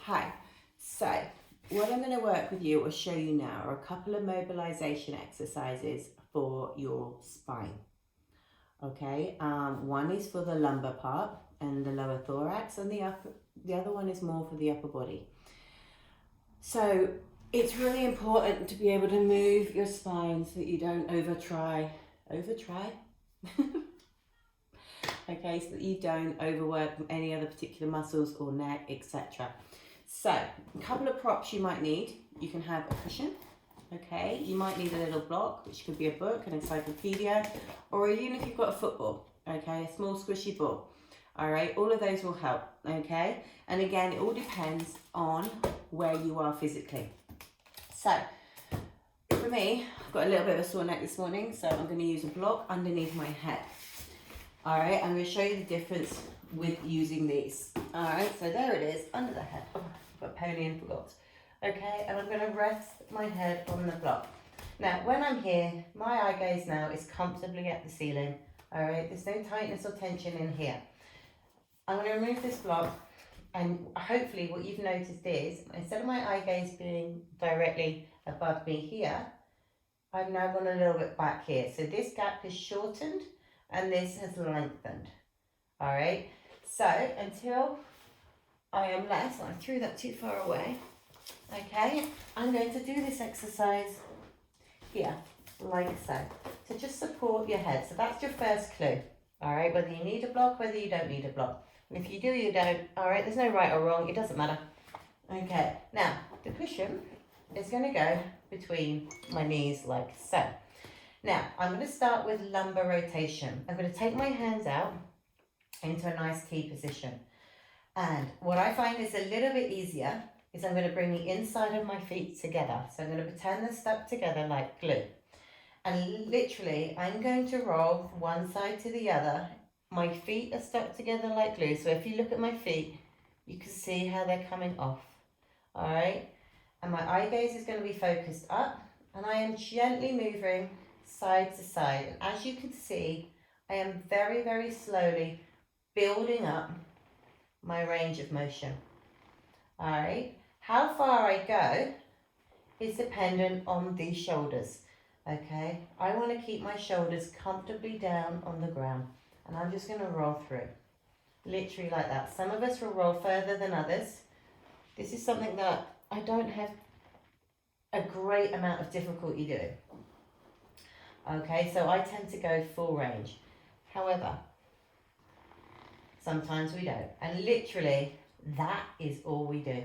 Hi. So, what I'm going to work with you or show you now are a couple of mobilization exercises for your spine. Okay, one is for the lumbar part and the lower thorax, and the other one is more for the upper body. So, it's really important to be able to move your spine so that you don't overtry. Okay, so that you don't overwork any other particular muscles or neck, etc. So, a couple of props you might need. You can have a cushion, okay? You might need a little block, which could be a book, an encyclopedia, or even if you've got a football, okay? A small squishy ball. All right, all of those will help, okay? And again, it all depends on where you are physically. So, for me, I've got a little bit of a sore neck this morning, so I'm going to use a block underneath my head. All right, I'm going to show you the difference with using these. All right, so there it is, under the head. Oh, I've got pony and forgot. Okay, and I'm going to rest my head on the block. Now, when I'm here, my eye gaze now is comfortably at the ceiling. All right, there's no tightness or tension in here. I'm going to remove this block, and hopefully what you've noticed is, instead of my eye gaze being directly above me here, I've now gone a little bit back here. So this gap is shortened, and this has lengthened. All right, so until I am less, I threw that too far away. Okay, I'm going to do this exercise here, like so. So just support your head. So that's your first clue. All right, whether you need a block, whether you don't need a block. And if you do, you don't. All right, there's no right or wrong. It doesn't matter. Okay, now the cushion is going to go between my knees like so. Now, I'm going to start with lumbar rotation. I'm going to take my hands out into a nice T position. And what I find is a little bit easier is I'm going to bring the inside of my feet together. So I'm going to pretend they're stuck together like glue. And literally, I'm going to roll from one side to the other. My feet are stuck together like glue. So if you look at my feet, you can see how they're coming off. All right? And my eye gaze is going to be focused up. And I am gently moving side to side. And as you can see, I am very, very slowly building up my range of motion. All right, how far I go is dependent on the shoulders. Okay, I want to keep my shoulders comfortably down on the ground, and I'm just going to roll through, literally like that. Some of us will roll further than others. This is something that I don't have a great amount of difficulty doing. Okay, so I tend to go full range. However, sometimes we don't. And literally, that is all we do.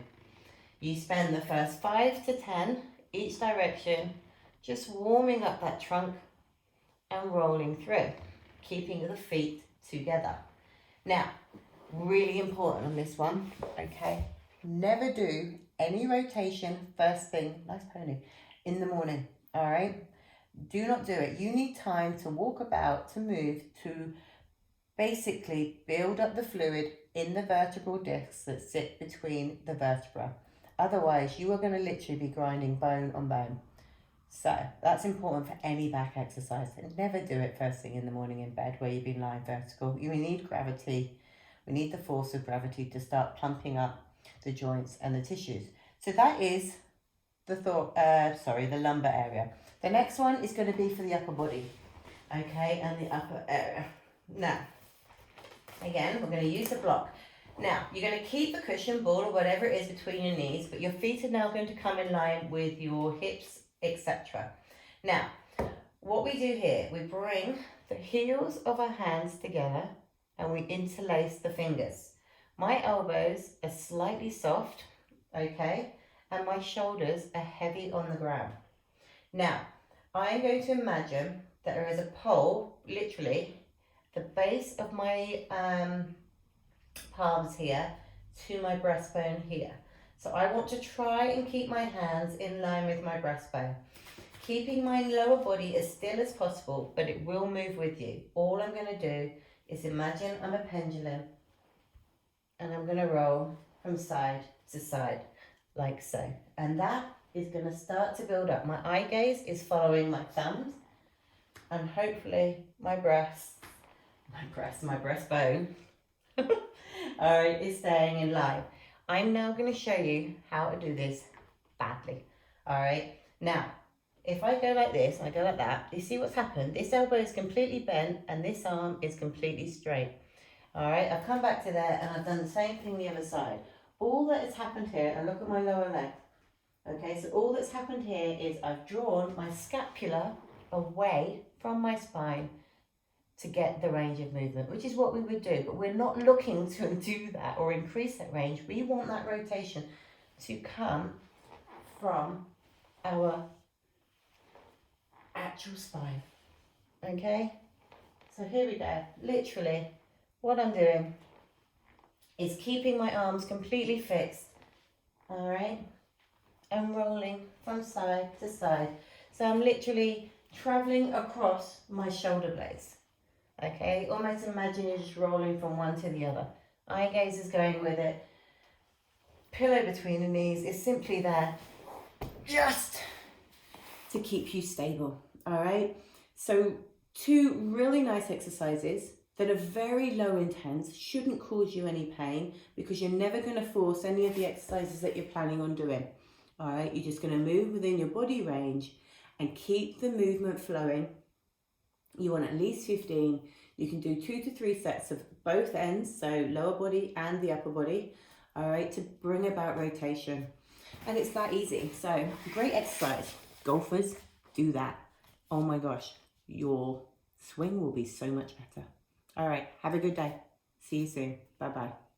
You spend the first 5 to 10 each direction, just warming up that trunk and rolling through, keeping the feet together. Now, really important on this one, okay? Never do any rotation first thing, nice pony, in the morning, all right? Do not do it. You need time to walk about, to move, to basically build up the fluid in the vertebral discs that sit between the vertebra. Otherwise, you are going to literally be grinding bone on bone. So that's important for any back exercise. And never do it first thing in the morning in bed where you've been lying vertical. You need gravity. We need the force of gravity to start plumping up the joints and the tissues. So that is the lumbar area. The next one is going to be for the upper body, okay, and the upper area. Now, again, we're going to use a block. Now, you're going to keep the cushion, ball, or whatever it is between your knees, but your feet are now going to come in line with your hips, etc. Now, what we do here, we bring the heels of our hands together and we interlace the fingers. My elbows are slightly soft, okay, and my shoulders are heavy on the ground. Now, I'm going to imagine that there is a pole, literally, the base of my palms here to my breastbone here. So I want to try and keep my hands in line with my breastbone, keeping my lower body as still as possible, but it will move with you. All I'm going to do is imagine I'm a pendulum and I'm going to roll from side to side like so. And that is going to start to build up. My eye gaze is following my thumbs, and hopefully my breastbone, all right, is staying in line. I'm now going to show you how to do this badly. All right. Now, if I go like this and I go like that, you see what's happened? This elbow is completely bent and this arm is completely straight. All right. I've come back to there and I've done the same thing the other side. All that has happened here, and look at my lower leg. Okay, so all that's happened here is I've drawn my scapula away from my spine to get the range of movement, which is what we would do, but we're not looking to do that or increase that range. We want that rotation to come from our actual spine. Okay, so here we go. Literally, what I'm doing is keeping my arms completely fixed, all right, and rolling from side to side. So I'm literally traveling across my shoulder blades. Okay, almost imagine you're just rolling from one to the other. Eye gaze is going with it. Pillow between the knees is simply there just to keep you stable. All right, so 2 really nice exercises that are very low intense, shouldn't cause you any pain because you're never going to force any of the exercises that you're planning on doing. All right, you're just going to move within your body range and keep the movement flowing. You want at least 15. You can do 2 to 3 sets of both ends, so lower body and the upper body, all right, to bring about rotation. And it's that easy. So great exercise. Golfers, do that. Oh my gosh, your swing will be so much better. All right, have a good day. See you soon. Bye-bye.